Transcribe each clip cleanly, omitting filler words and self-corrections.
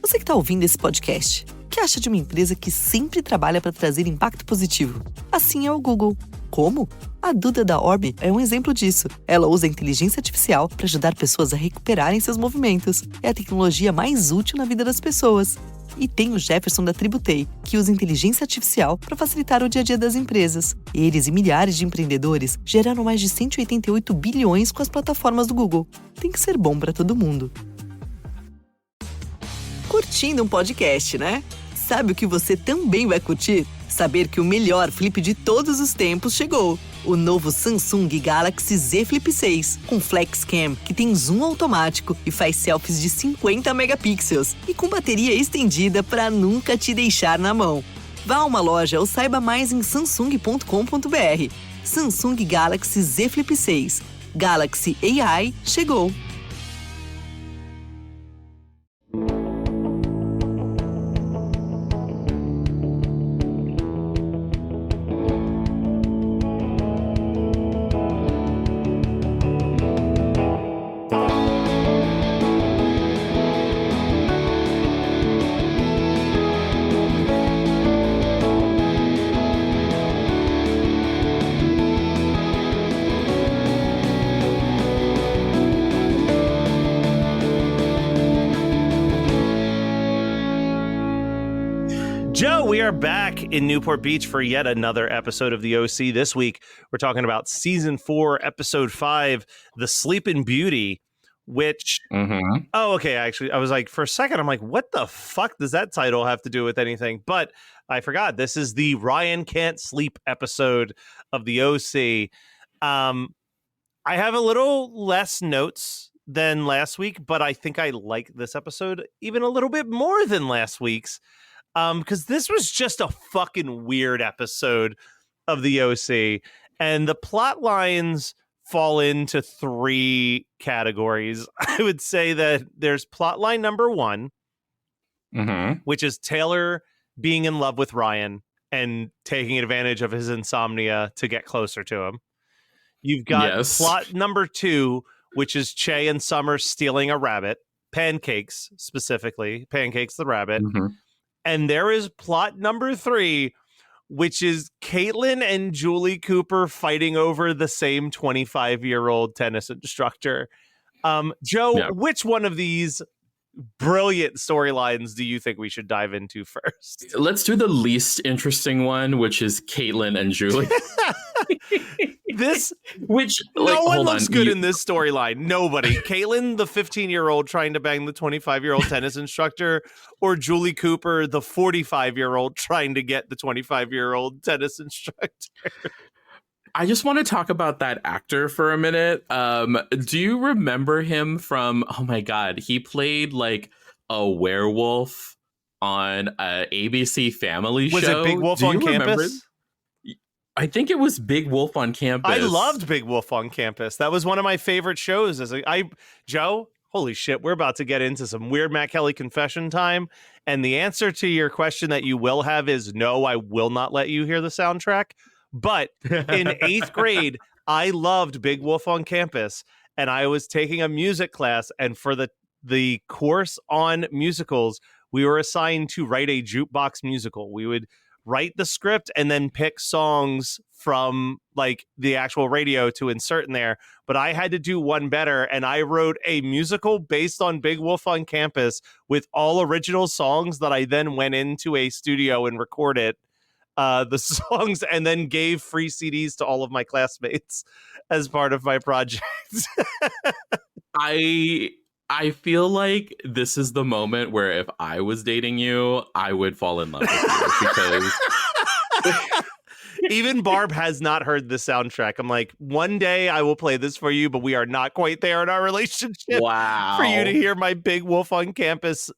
Você que está ouvindo esse podcast, o que acha de uma empresa que sempre trabalha para trazer impacto positivo? Assim é o Google. Como? A Duda da Orbi é um exemplo disso. Ela usa a inteligência artificial para ajudar pessoas a recuperarem seus movimentos. É a tecnologia mais útil na vida das pessoas. E tem o Jefferson da Tributei, que usa inteligência artificial para facilitar o dia a dia das empresas. Eles e milhares de empreendedores geraram mais de 188 bilhões com as plataformas do Google. Tem que ser bom para todo mundo. Curtindo um podcast, né? Sabe o que você também vai curtir? Saber que o melhor flip de todos os tempos chegou. O novo Samsung Galaxy Z Flip 6, com Flex Cam, que tem zoom automático e faz selfies de 50 megapixels. E com bateria estendida para nunca te deixar na mão. Vá a uma loja ou saiba mais em samsung.com.br. Samsung Galaxy Z Flip 6. Galaxy AI chegou. Joe, we are back in Newport Beach for yet another episode of the OC. This week, we're talking about Season 4, Episode 5, The Sleeping Beauty, which... Oh, okay, actually, I was like, for a second, I'm like, what the fuck does that title have to do with anything? But I forgot. This is the Ryan Can't Sleep episode of the OC. I have a little less notes than last week, but I think I like this episode even a little bit more than last week's. Because this was just a fucking weird episode of the OC, and the plot lines fall into three categories. I would say that there's plot line number one, which is Taylor being in love with Ryan and taking advantage of his insomnia to get closer to him. You've got plot number two, which is Che and Summer stealing a rabbit, Pancakes specifically, Pancakes the rabbit. And there is plot number three, which is Caitlin and Julie Cooper fighting over the same 25-year-old tennis instructor. Joe, which one of these brilliant storylines do you think we should dive into first? Let's do the least interesting one, which is Caitlin and Julie. No one looks good in this storyline. Nobody. Caitlin, the 15-year-old trying to bang the 25-year-old tennis instructor, or Julie Cooper, the 45-year-old trying to get the 25-year-old tennis instructor. I just want to talk about that actor for a minute. Do you remember him from, oh my God, he played like a werewolf on a ABC Family show. Was it Big Wolf on Campus? I think it was Big Wolf on Campus. I loved Big Wolf on Campus. That was one of my favorite shows. Joe, holy shit, we're about to get into some weird Matt Kelly confession time. And the answer to your question that you will have is no, I will not let you hear the soundtrack. But in 8th grade, I loved Big Wolf on Campus. And I was taking a music class. And for the course on musicals, we were assigned to write a jukebox musical. We would write the script and then pick songs from like the actual radio to insert in there. But I had to do one better, and I wrote a musical based on Big Wolf on Campus with all original songs that I then went into a studio and recorded the songs and then gave free CDs to all of my classmates as part of my project. I feel like this is the moment where if I was dating you, I would fall in love with you because even Barb has not heard the soundtrack. I'm like, one day I will play this for you, but we are not quite there in our relationship. Wow. For you to hear my Big Wolf on Campus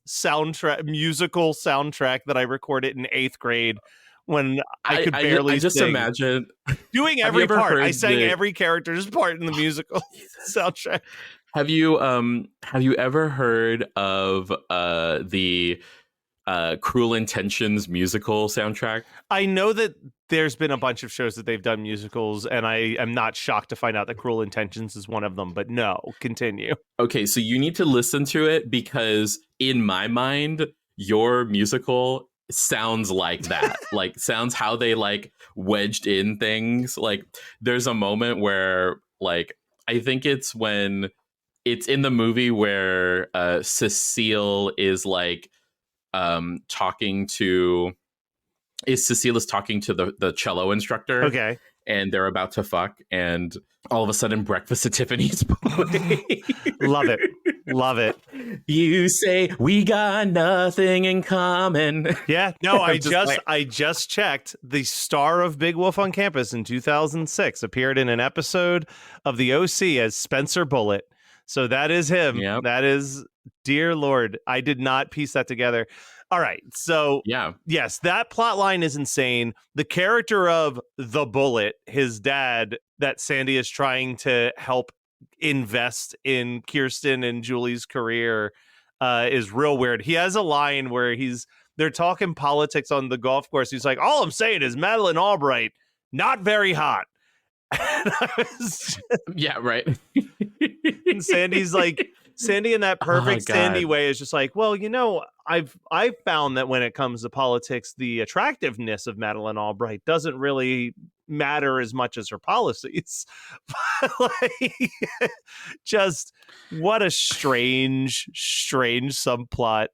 musical soundtrack that I recorded in 8th grade when I could barely I just sing. Imagine doing every part. I sang every character's part in the musical soundtrack. Have you ever heard of the Cruel Intentions musical soundtrack? I know that there's been a bunch of shows that they've done musicals, and I am not shocked to find out that Cruel Intentions is one of them, but no, continue. Okay, so you need to listen to it because in my mind, your musical sounds like that. Like, sounds how they like wedged in things. Like, there's a moment where, like, I think it's when it's in the movie where Cecile is like talking to Cecile is talking to the cello instructor. Okay. And they're about to fuck, and all of a sudden Breakfast at Tiffany's playing. Love it. Love it. You say we got nothing in common. Yeah, no, I like, just checked. The star of Big Wolf on Campus in 2006 appeared in an episode of The OC as Spencer Bullitt. So that is him. Yep. That is, dear Lord, I did not piece that together. All right. So, yeah. Yes, that plot line is insane. The character of the Bullet, his dad, that Sandy is trying to help invest in Kirsten and Julie's career is real weird. He has a line where they're talking politics on the golf course. He's like, all I'm saying is Madeleine Albright, not very hot. Yeah, right. And Sandy's like, Sandy in that perfect Sandy way is just like, well, I've found that when it comes to politics, the attractiveness of Madeleine Albright doesn't really matter as much as her policies. Like, just what a strange subplot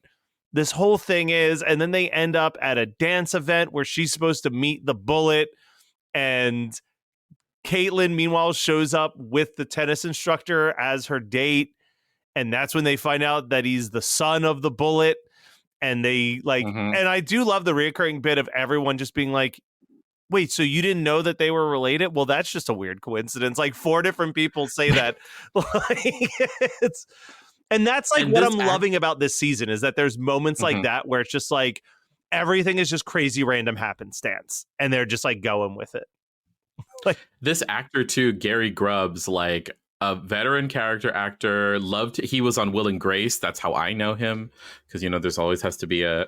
this whole thing is. And then they end up at a dance event where she's supposed to meet the Bullet, and Caitlin, meanwhile, shows up with the tennis instructor as her date. And that's when they find out that he's the son of the Bullet. And they and I do love the reoccurring bit of everyone just being like, wait, so you didn't know that they were related? Well, that's just a weird coincidence. Like 4 different people say that. And that's like what I'm loving about this season is that there's moments like that where it's just like everything is just crazy random happenstance. And they're just like going with it. Like this actor too, Gary Grubbs, like a veteran character actor, he was on Will and Grace. That's how I know him, because there's always has to be a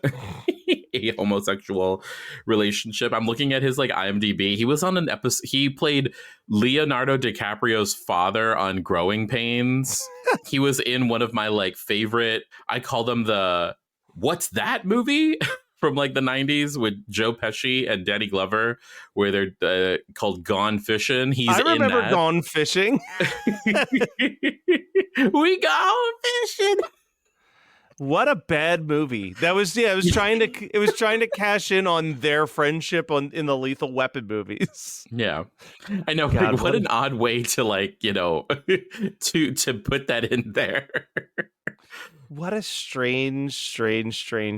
homosexual relationship. I'm looking at his like IMDb. He was on an episode. He played Leonardo DiCaprio's father on Growing Pains. He was in one of my like favorite. I call them the What's That movie from like the 90s with Joe Pesci and Danny Glover, where they're called Gone Fishing. I remember Gone Fishing. We gone fishing. What a bad movie. That was it was trying to cash in on their friendship in the Lethal Weapon movies. Yeah. I know. God, what an odd way to like, to put that in there. What a strange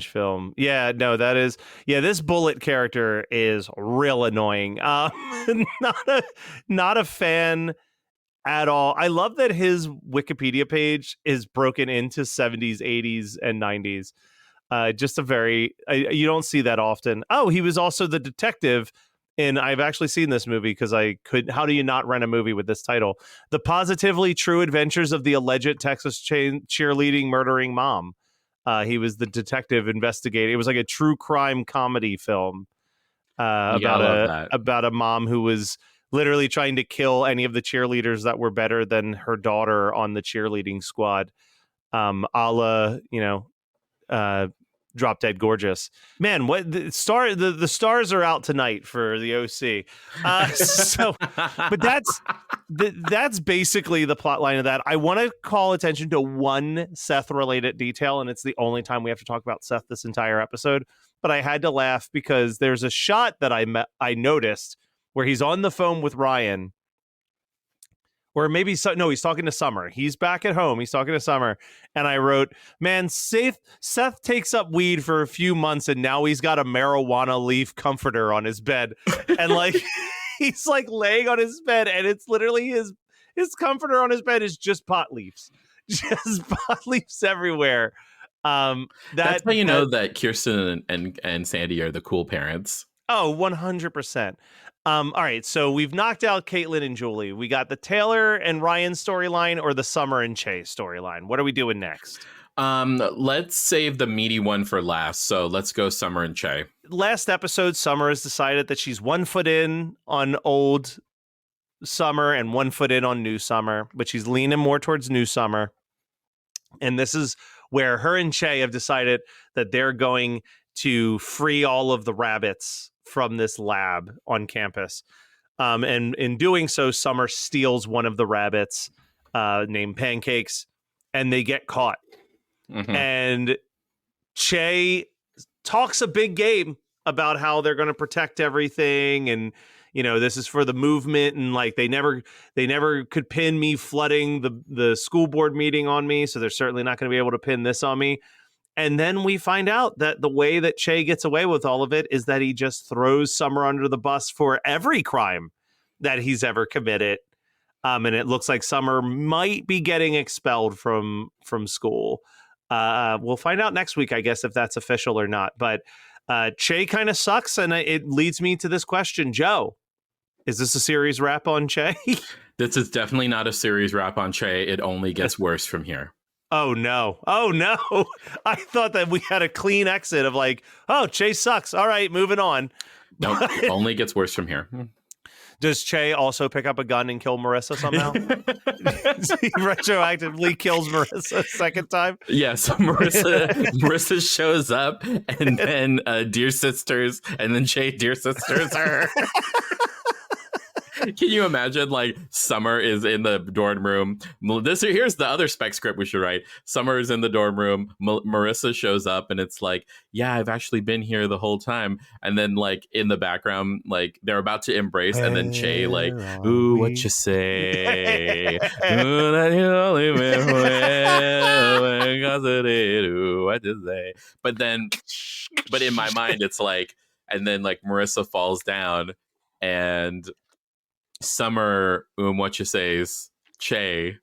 film. Yeah, no, that is. Yeah, this Bullet character is real annoying. Not a fan at all. I love that his Wikipedia page is broken into 70s, 80s, and 90s. Just a very you don't see that often. Oh, he was also the detective. And I've actually seen this movie because how do you not rent a movie with this title? The Positively True Adventures of the Alleged Texas Cheerleading Murdering Mom. He was the detective investigating. It was like a true crime comedy film about a mom who was literally trying to kill any of the cheerleaders that were better than her daughter on the cheerleading squad. A la, Drop Dead Gorgeous. Man, what the stars are out tonight for the OC. But that's basically the plot line of that. I want to call attention to one Seth related detail, and it's the only time we have to talk about Seth this entire episode. But I had to laugh because there's a shot that I noticed where he's on the phone with Ryan. Or maybe he's talking to Summer. He's back at home. He's talking to Summer. And I wrote, man, Seth takes up weed for a few months and now he's got a marijuana leaf comforter on his bed. And like, he's like laying on his bed and it's literally his comforter on his bed is just pot leaves. Just pot leaves everywhere. That's how you know that Kirsten and Sandy are the cool parents. Oh, 100%. All right, so we've knocked out Caitlin and Julie. We got the Taylor and Ryan storyline or the Summer and Chase storyline. What are we doing next? Let's save the meaty one for last. So let's go Summer and Che. Last episode, Summer has decided that she's 1 foot in on old Summer and 1 foot in on new Summer, but she's leaning more towards new Summer. And this is where her and Che have decided that they're going to free all of the rabbits from this lab on campus. And in doing so, Summer steals one of the rabbits named Pancakes, and they get caught. Mm-hmm. And Che talks a big game about how they're going to protect everything, and this is for the movement, and like they never could pin me flooding the school board meeting on me, so they're certainly not going to be able to pin this on me. And then we find out that the way that Che gets away with all of it is that he just throws Summer under the bus for every crime that he's ever committed. And it looks like Summer might be getting expelled from school. We'll find out next week, I guess, if that's official or not. But Che kind of sucks, and it leads me to this question, Joe. Is this a series wrap on Che? This is definitely not a series wrap on Che. It only gets worse from here. Oh, no. I thought that we had a clean exit of like, oh, Che sucks. All right, moving on. No, it only gets worse from here. Does Che also pick up a gun and kill Marissa somehow? He retroactively kills Marissa a second time? Yes, Marissa shows up, and then Dear Sisters, and then Che Dear Sisters her. Can you imagine, like, Summer is in the dorm room. Here's the other spec script we should write. Summer is in the dorm room. Marissa shows up, and it's like, yeah, I've actually been here the whole time. And then, like, in the background, like, they're about to embrace, and then Che, like, ooh, what you say? Ooh, that you only meant well, because it is, ooh, what you say? But in my mind, it's like, and then, like, Marissa falls down, and Summer, what you say's Che,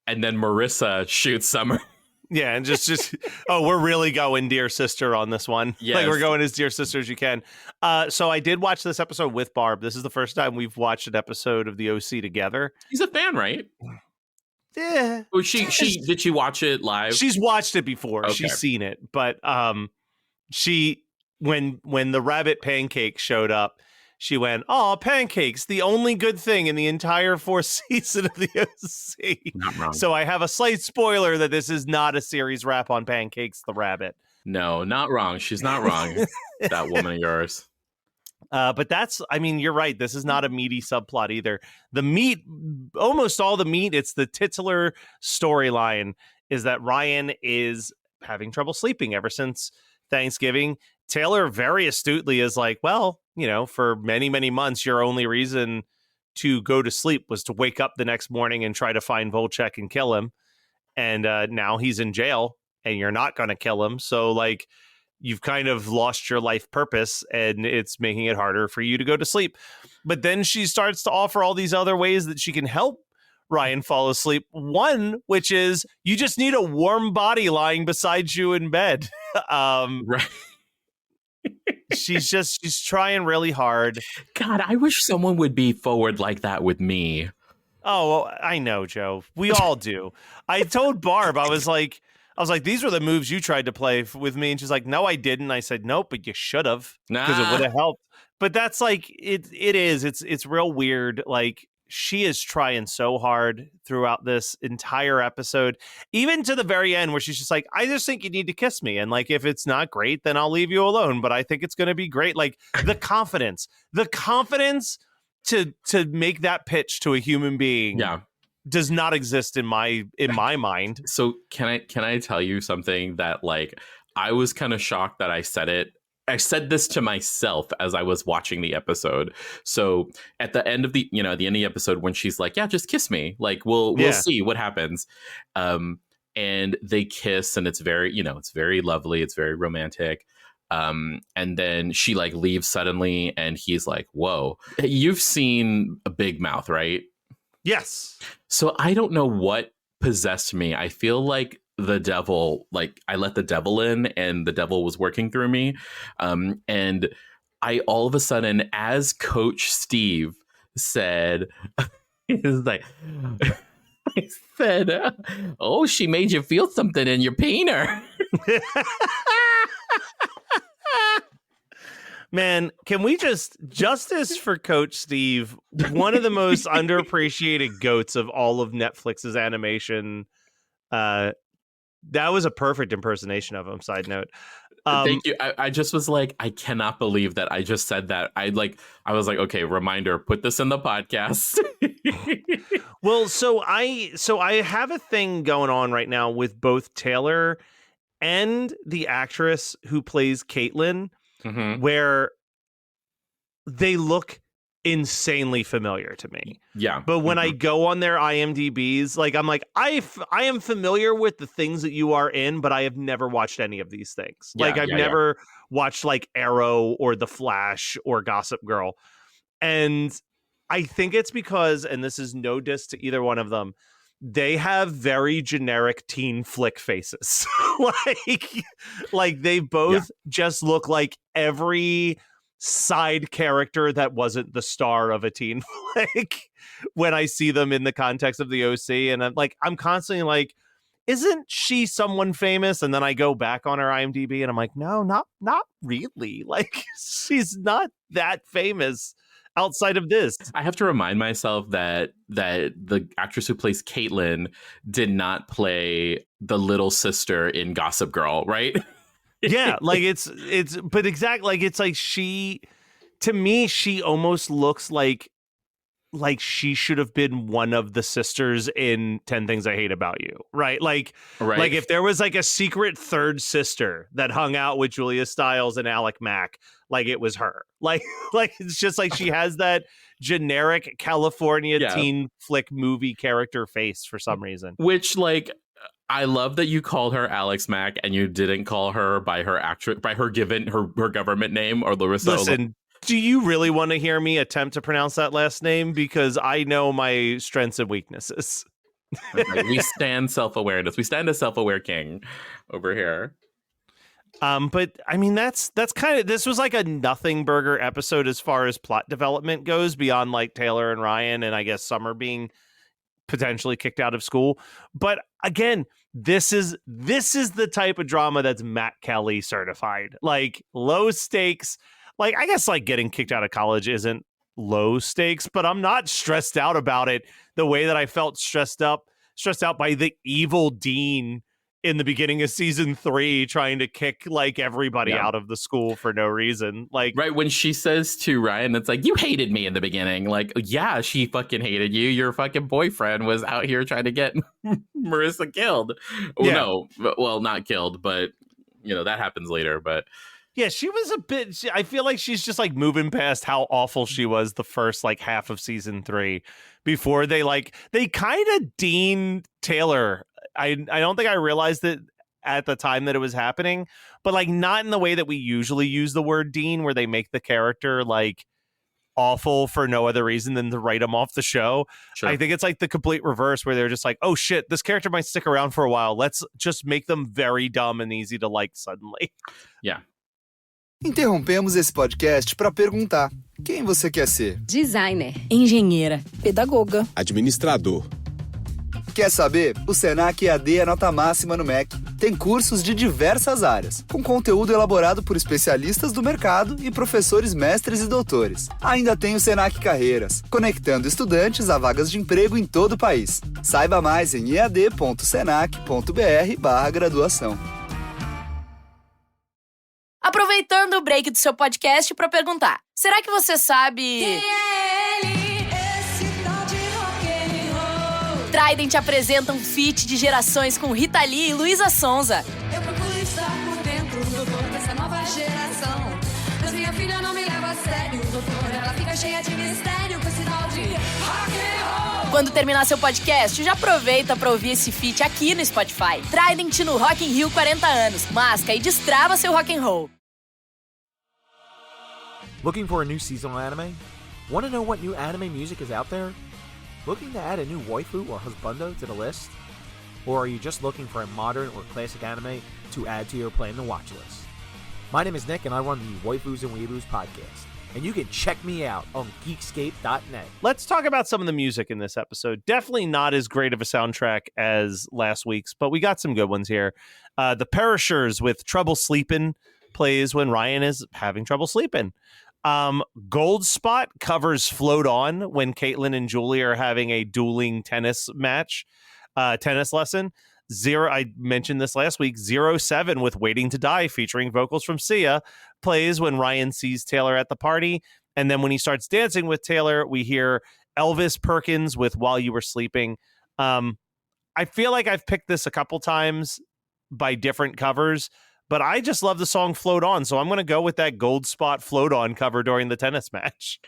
and then Marissa shoots Summer. Yeah, and just we're really going Dear Sister on this one. Yes. Like, we're going as Dear Sister as you can. So I did watch this episode with Barb. This is the first time we've watched an episode of the OC together. She's a fan, right? Yeah. Oh, did she watch it live? She's watched it before. Okay. She's seen it, but she when the rabbit pancake showed up, she went, "Oh, pancakes, the only good thing in the entire fourth season of the OC." Not wrong. So I have a slight spoiler that this is not a series wrap on Pancakes the rabbit. No, not wrong. She's not wrong. That woman of yours. But you're right. This is not a meaty subplot either. The meat, almost all the meat, it's the titular storyline is that Ryan is having trouble sleeping ever since Thanksgiving. Taylor very astutely is like, well, for many, many months, your only reason to go to sleep was to wake up the next morning and try to find Volchek and kill him. And now he's in jail and you're not going to kill him. So, like, you've kind of lost your life purpose and it's making it harder for you to go to sleep. But then she starts to offer all these other ways that she can help Ryan fall asleep. One, which is you just need a warm body lying beside you in bed. Right. She's trying really hard. God, I wish someone would be forward like that with me. Oh, well, I know, Joe. We all do. I told Barb, I was like, these were the moves you tried to play with me. And she's like, no, I didn't. I said, nope, but you should have, because it would have helped. But that's like, it's real weird. Like, she is trying so hard throughout this entire episode, even to the very end where she's just like, I just think you need to kiss me. And like, if it's not great, then I'll leave you alone. But I think it's going to be great. Like, the confidence to make that pitch to a human being. Yeah. Does not exist in my mind. So can I tell you something that, like, I was kind of shocked that I said it. I said this to myself as I was watching the episode. So at the end of the episode, when she's like, yeah, just kiss me. Like, we'll see what happens. And they kiss, and it's very, it's very lovely. It's very romantic. And then she like leaves suddenly, and he's like, whoa, you've seen a Big Mouth, right? Yes. So I don't know what possessed me. I feel like the devil, like I let the devil in and the devil was working through me. And I all of a sudden, as Coach Steve said, is like, I said, oh, she made you feel something and you're paying her. Man, can we justice for Coach Steve, one of the most underappreciated goats of all of Netflix's animation That was a perfect impersonation of him. Side note. Thank you. I just was like, I cannot believe that I just said that. I was like, okay, reminder, put this in the podcast. Well, so I have a thing going on right now with both Taylor and the actress who plays Caitlin, where they look insanely familiar to me. Yeah. But when I go on their IMDb's, like, I'm like, I am familiar with the things that you are in, but I have never watched any of these things. Yeah, like, I've never watched like Arrow or The Flash or Gossip Girl. And I think it's because, and this is no diss to either one of them, they have very generic teen flick faces. like they both just look like every side character that wasn't the star of a teen flick when I see them in the context of the OC. And I'm constantly like, isn't she someone famous? And then I go back on her IMDb and I'm like, no, not really. Like, she's not that famous outside of this. I have to remind myself that the actress who plays Caitlin did not play the little sister in Gossip Girl, right? Yeah, like it's but exactly, like it's like she, to me, she almost looks like she should have been one of the sisters in 10 Things I Hate About You, right? Like if there was like a secret third sister that hung out with Julia Stiles and Alec Mack, like it was her. Like it's just like she has that generic California teen flick movie character face for some reason. Which, like, I love that you called her Alex Mack and you didn't call her by her government name, or Larissa. Listen, do you really want to hear me attempt to pronounce that last name? Because I know my strengths and weaknesses. Okay, we stand self-awareness. We stand a self-aware king over here. But I mean, that's kind of, this was like a nothing burger episode as far as plot development goes, beyond like Taylor and Ryan and I guess Summer being potentially kicked out of school. But again, this is the type of drama that's Matt Kelly certified. Like, low stakes. Like, I guess like getting kicked out of college isn't low stakes, but I'm not stressed out about it the way that I felt stressed out by the evil dean in the beginning of season 3 trying to kick like everybody out of the school for no reason. Like, right when she says to Ryan, it's like, you hated me in the beginning. Like, yeah, she fucking hated you. Your fucking boyfriend was out here trying to get Marissa killed. No, well, not killed, but you know, that happens later. But yeah, she was a bit, I feel like she's just like moving past how awful she was the first like half of season 3 before they kind of dean Taylor. I don't think I realized it at the time that it was happening, but like not in the way that we usually use the word dean, where they make the character like awful for no other reason than to write them off the show. Sure. I think it's like the complete reverse, where they're just like, oh shit, this character might stick around for a while. Let's just make them very dumb and easy to like suddenly. Yeah. Interrompemos esse podcast para perguntar: quem você quer ser? Designer, engenheira, pedagoga, administrador. Quer saber? O Senac EAD é nota máxima no MEC. Tem cursos de diversas áreas, com conteúdo elaborado por especialistas do mercado e professores mestres e doutores. Ainda tem o Senac Carreiras, conectando estudantes a vagas de emprego em todo o país. Saiba mais em ead.senac.br/graduação. Aproveitando o break do seu podcast para perguntar: será que você sabe... Quem é ele? Esse tal de rock and roll. Trident apresenta um feat de gerações com Rita Lee e Luísa Sonza. Eu procuro estar por dentro, doutor, dessa nova geração. Mas minha filha não me leva a sério, doutor. Ela fica cheia de mistério com esse tal de rock and roll. Quando terminar seu podcast, já aproveita para ouvir esse feat aqui no Spotify. Trident no Rock in Rio 40 anos. Masca e destrava seu rock and roll. Looking for a new seasonal anime? Want to know what new anime music is out there? Looking to add a new waifu or husbando to the list? Or are you just looking for a modern or classic anime to add to your plan to watch list? My name is Nick and I run the Waifus and Weeboos podcast. And you can check me out on Geekscape.net. Let's talk about some of the music in this episode. Definitely not as great of a soundtrack as last week's, but we got some good ones here. The Perishers with Trouble Sleepin' plays when Ryan is having trouble sleeping. Gold Spot covers Float On when Caitlin and Julie are having a dueling tennis match, tennis lesson. I mentioned this last week, 07 with Waiting to Die featuring vocals from Sia plays when Ryan sees Taylor at the party. And then when he starts dancing with Taylor, we hear Elvis Perkins with While You Were Sleeping. I feel like I've picked this a couple times by different covers, but I just love the song Float On. So I'm going to go with that Gold Spot Float On cover during the tennis match.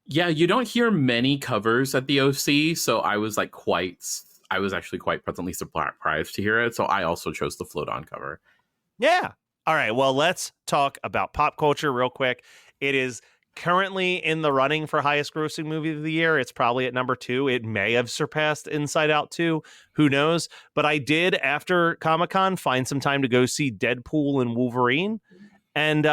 Yeah, you don't hear many covers at the OC, so I was actually quite pleasantly surprised to hear it. So I also chose the Float On cover. Yeah. All right. Well, let's talk about pop culture real quick. It is currently in the running for highest grossing movie of the year. It's probably at number 2. It may have surpassed Inside Out 2. Who knows? But I did, after Comic-Con, find some time to go see Deadpool and Wolverine. And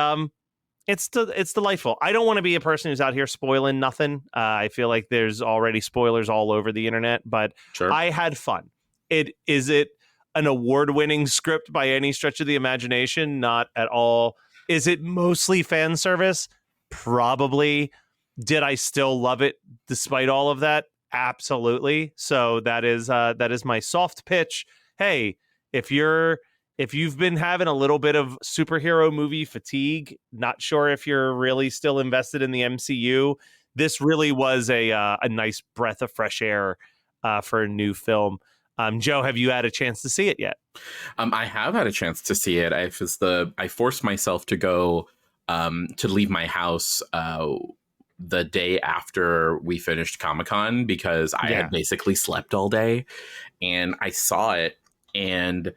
it's delightful. I don't want to be a person who's out here spoiling nothing. I feel like there's already spoilers all over the internet, but Sure. I had fun. Is it an award-winning script by any stretch of the imagination? Not at all. Is it mostly fan service? Probably. Did I still love it despite all of that? Absolutely. So that is my soft pitch. Hey, if you've been having a little bit of superhero movie fatigue, not sure if you're really still invested in the MCU, this really was a nice breath of fresh air for a new film. Joe, have you had a chance to see it yet? I have had a chance to see it. I forced myself to go to leave my house the day after we finished Comic-Con because I had basically slept all day, and I saw it, and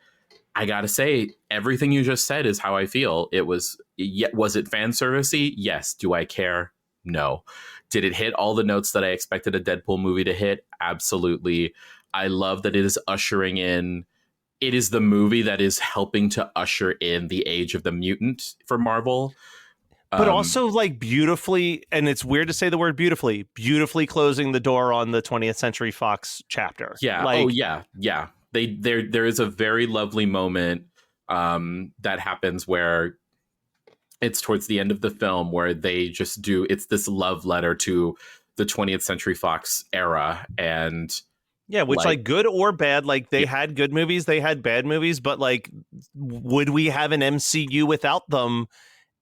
I gotta say, everything you just said is how I feel. Was it fan servicey? Yes. Do I care? No. Did it hit all the notes that I expected a Deadpool movie to hit? Absolutely. I love that it is ushering in. It is the movie that is helping to usher in the age of the mutant for Marvel. But also, like, beautifully, and it's weird to say the word beautifully closing the door on the 20th Century Fox chapter. Yeah. Like, yeah. There is a very lovely moment that happens where it's towards the end of the film where they just it's this love letter to the 20th Century Fox era. And yeah, which like good or bad, like they had good movies, they had bad movies, but like, would we have an MCU without them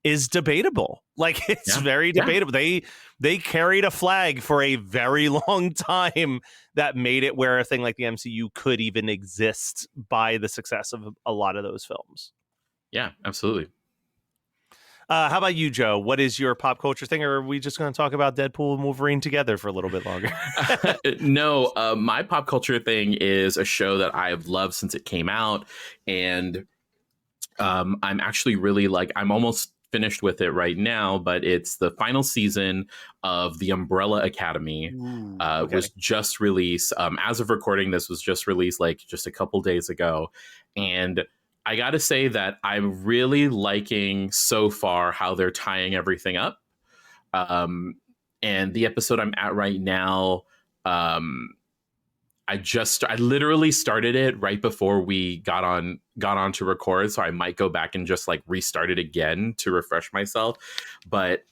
is debatable. Like, it's very debatable. They carried a flag for a very long time that made it where a thing like the MCU could even exist by the success of a lot of those films. Yeah, absolutely. How about you, Joe? What is your pop culture thing? Or are we just going to talk about Deadpool and Wolverine together for a little bit longer? No, my pop culture thing is a show that I've loved since it came out. And I'm actually really I'm almost finished with it right now, but it's the final season of The Umbrella Academy. Was just released. As of recording, this was just released just a couple days ago. And I got to say that I'm really liking so far how they're tying everything up. And the episode I'm at right now, I literally started it right before we got on to record. So I might go back and just restart it again to refresh myself. But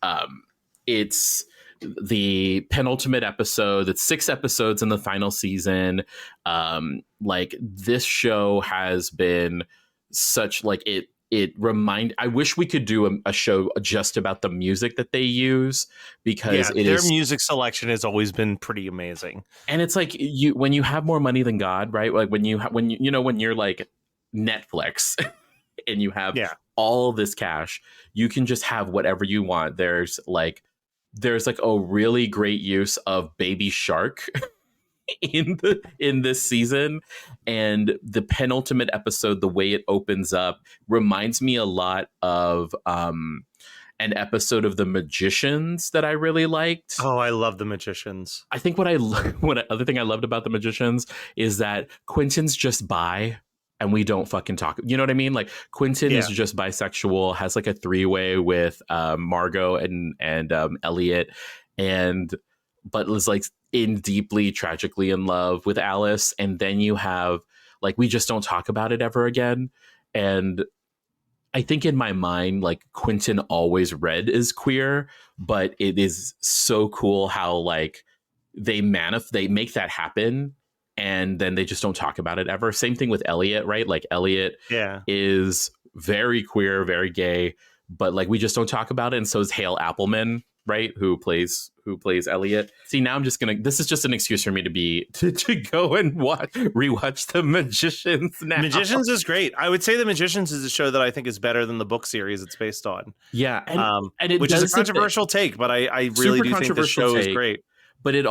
it's the penultimate episode. It's 6 episodes in the final season. This show has been such I wish we could do a show just about the music that they use, because their music selection has always been pretty amazing. And it's when you have more money than God, right? Like when you're like Netflix and you have all this cash, you can just have whatever you want. There's a really great use of Baby Shark in this season, and the penultimate episode, the way it opens up, reminds me a lot of an episode of The Magicians that I really liked. Oh, I love The Magicians. I think other thing I loved about The Magicians is that Quentin's just bi and we don't fucking talk. You know what I mean? Like, Quentin is just bisexual, has a 3-way with Margot and Elliot, but was deeply tragically in love with Alice. And then you have we just don't talk about it ever again. And I think in my mind, Quentin always read as queer, but it is so cool how they make that happen and then they just don't talk about it ever. Same thing with Elliot, right? Like Elliot is very queer, very gay, but like we just don't talk about it. And so is Hale Appleman, right? Who plays Elliot. See, now I'm just gonna, this is just an excuse for me to go and rewatch The Magicians now. Magicians is great. I would say The Magicians is a show that I think is better than the book series it's based on. Yeah. And it which is a controversial take, but I really do think the show is great. But it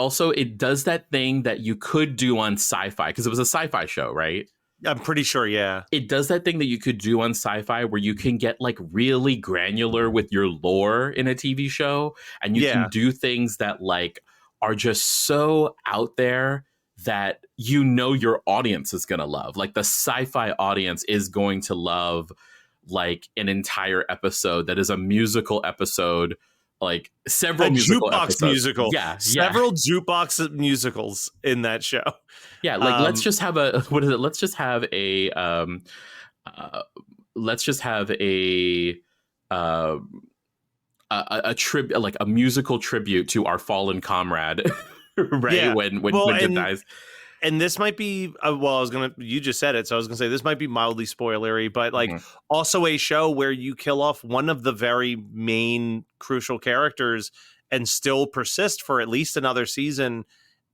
does that thing that you could do on Sci-Fi, because it was a Sci-Fi show, right? I'm pretty sure, yeah. It does that thing that you could do on Sci-Fi where you can get like really granular with your lore in a TV show, and you can do things that like are just so out there that you know your audience is going to love. Like the Sci-Fi audience is going to love like an entire episode that is a musical episode, like several musical jukebox episodes. Musical. Yeah. Several jukebox musicals in that show. Yeah, like let's just have a let's just have a tribute, like a musical tribute to our fallen comrade, right? Yeah. When Jim dies. And this might be, you just said it, so I was going to say this might be mildly spoilery, but like also a show where you kill off one of the very main crucial characters and still persist for at least another season.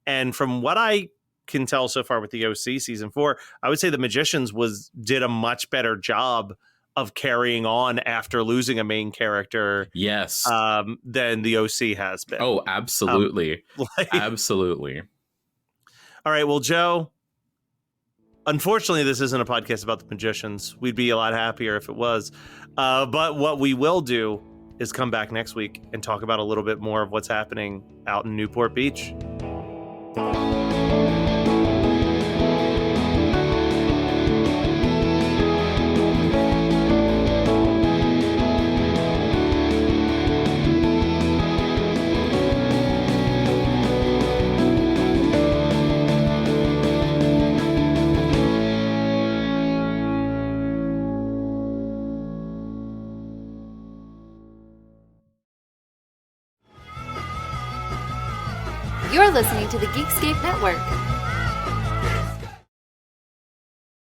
And from what I can tell so far with the OC season 4, I would say The Magicians did a much better job of carrying on after losing a main character. Yes. Than the OC has been. Oh, absolutely. Absolutely. All right, well, Joe, unfortunately, this isn't a podcast about The Magicians. We'd be a lot happier if it was. But what we will do is come back next week and talk about a little bit more of what's happening out in Newport Beach. You're listening to the Geekscape Network.